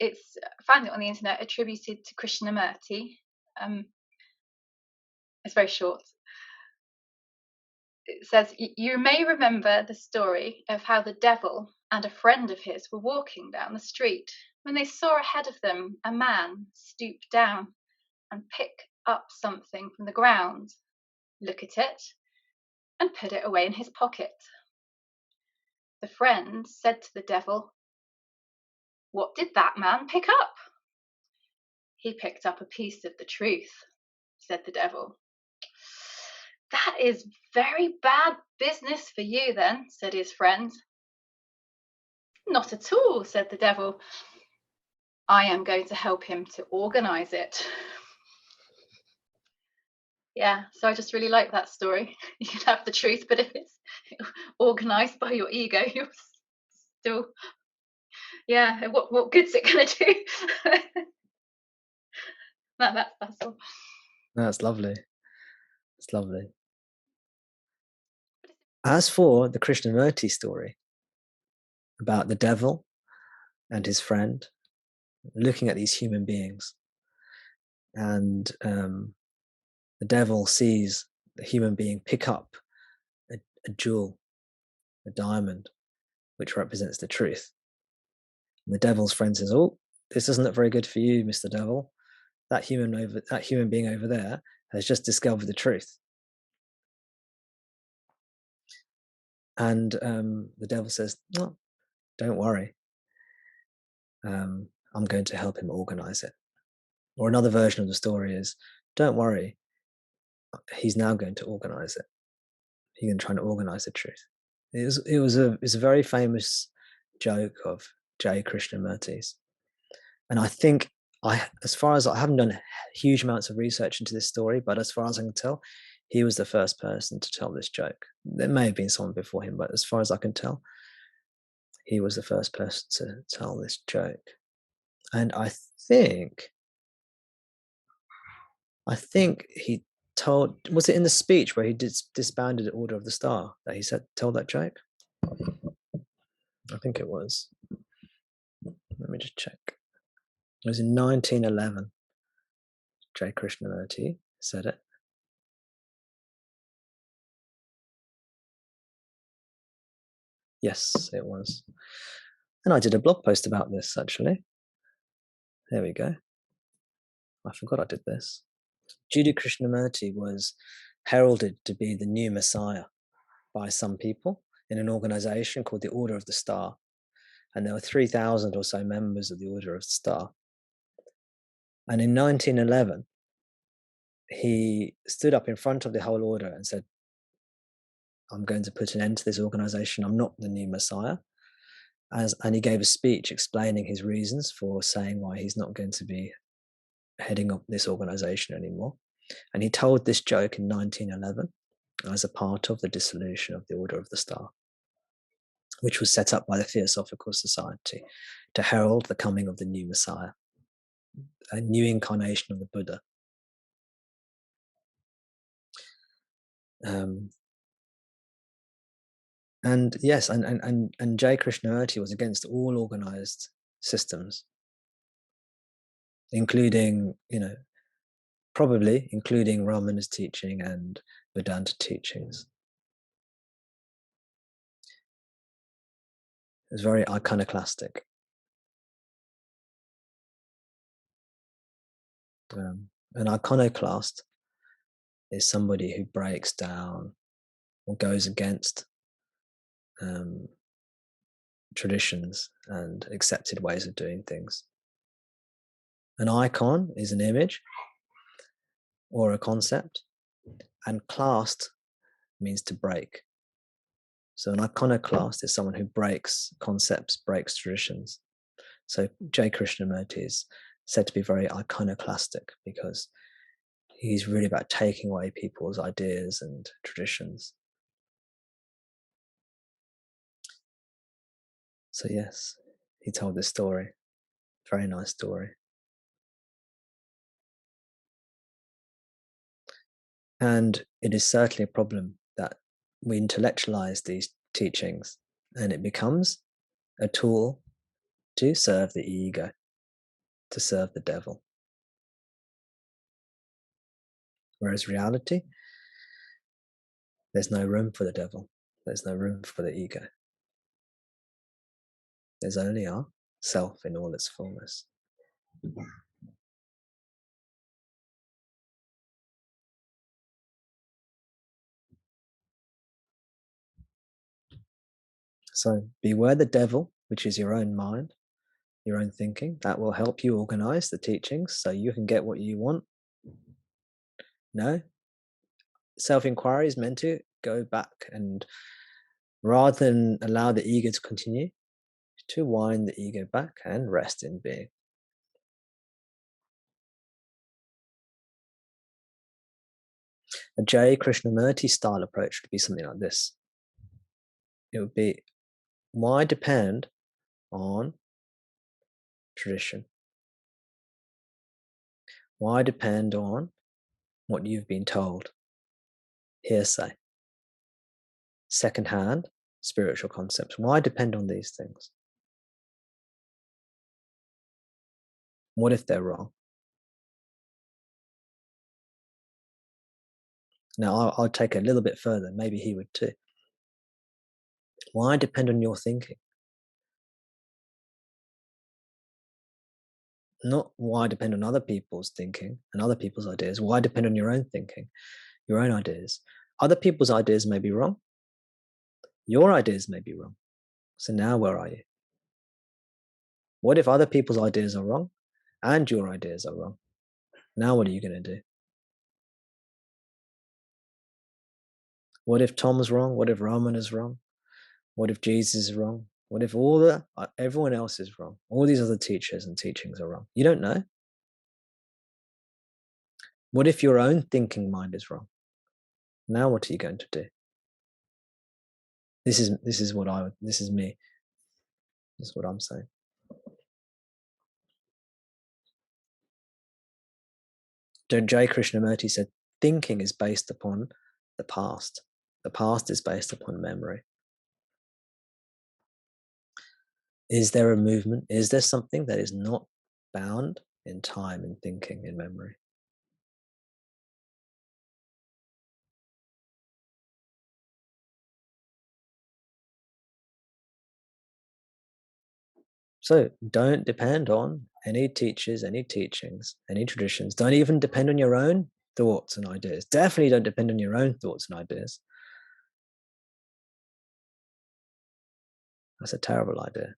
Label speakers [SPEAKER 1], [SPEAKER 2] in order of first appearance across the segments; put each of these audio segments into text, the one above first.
[SPEAKER 1] it's found it on the internet, attributed to Krishnamurti. It's very short. It says, "You may remember the story of how the devil and a friend of his were walking down the street when they saw ahead of them a man stoop down and pick up something from the ground, look at it, and put it away in his pocket. The friend said to the devil, 'What did that man pick up?' 'He picked up a piece of the truth,' said the devil. 'That is very bad business for you then,' said his friend. 'Not at all,' said the devil. 'I am going to help him to organize it.'" Yeah, so I just really like that story. You can have the truth, but if it's organized by your ego, you're still, yeah, what good's it gonna do? That's all.
[SPEAKER 2] That's lovely. It's lovely. As for the Krishnamurti story about the devil and his friend looking at these human beings, and the devil sees the human being pick up a jewel, a diamond, which represents the truth. And the devil's friend says, "Oh, this doesn't look very good for you, Mr. Devil. That human being over there has just discovered the truth." And the devil says, "No, don't worry. I'm going to help him organize it." Or another version of the story is, "Don't worry, he's now going to organize it. He's going to try and organize the truth." It was a very famous joke of Jiddu Krishnamurti's, and I think as far as I haven't done huge amounts of research into this story, but as far as I can tell, he was the first person to tell this joke. There may have been someone before him, but as far as I can tell, he was the first person to tell this joke. And I think he told, was it in the speech where he disbanded the Order of the Star that he told that joke? I think it was. Let me just check. It was in 1911. Jiddu Krishnamurti said it. Yes, it was. And I did a blog post about this, actually. There we go. I forgot I did this. Jiddu Krishnamurti was heralded to be the new Messiah by some people in an organization called the Order of the Star. And there were 3,000 or so members of the Order of the Star. And in 1911, he stood up in front of the whole order and said, "I'm going to put an end to this organization. I'm not the new Messiah." And he gave a speech explaining his reasons for saying why he's not going to be heading up this organization anymore. And he told this joke in 1911 as a part of the dissolution of the Order of the Star, which was set up by the Theosophical Society to herald the coming of the new Messiah, a new incarnation of the Buddha. And yes, and Jiddu Krishnamurti was against all organized systems, including, probably including Ramana's teaching and Vedanta teachings. It was very iconoclastic. An iconoclast is somebody who breaks down or goes against traditions and accepted ways of doing things. An icon is an image or a concept, and clast means to break. So an iconoclast is someone who breaks concepts, breaks traditions. So Jiddu Krishnamurti is said to be very iconoclastic because he's really about taking away people's ideas and traditions. So yes, he told this story. Very nice story. And it is certainly a problem that we intellectualize these teachings and it becomes a tool to serve the ego. to serve the devil. Whereas reality, there's no room for the devil. There's no room for the ego. There's only our self in all its fullness. So beware the devil, which is your own mind, your own thinking. That will help you organize the teachings so you can get what you want. No, self-inquiry is meant to go back and, rather than allow the ego to continue, to wind the ego back and rest in being. A Jiddu Krishnamurti style approach would be something like this. It would be, why depend on tradition? Why depend on what you've been told? Hearsay. Secondhand spiritual concepts. Why depend on these things? What if they're wrong? Now, I'll take it a little bit further. Maybe he would too. Why depend on your thinking? Not why depend on other people's thinking and other people's ideas. Why depend on your own thinking, your own ideas? Other people's ideas may be wrong. Your ideas may be wrong. So now where are you? What if other people's ideas are wrong and your ideas are wrong? Now what are you going to do? What if Tom's wrong? What if Roman is wrong? What if Jesus is wrong? What if everyone else is wrong? All these other teachers and teachings are wrong. You don't know. What if your own thinking mind is wrong? Now what are you going to do? This is me. This is what I'm saying. Jiddu Krishnamurti said, thinking is based upon the past. The past is based upon memory. Is there a movement? Is there something that is not bound in time, in thinking, in memory? So don't depend on any teachers, any teachings, any traditions. Don't even depend on your own thoughts and ideas. Definitely don't depend on your own thoughts and ideas. That's a terrible idea.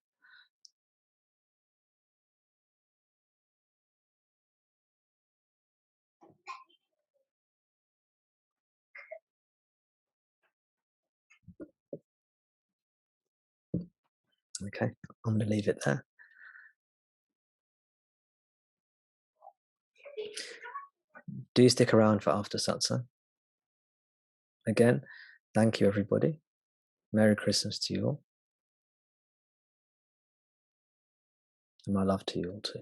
[SPEAKER 2] Okay, I'm going to leave it there. Do stick around for after Satsang. Again, thank you, everybody. Merry Christmas to you all. And my love to you all too.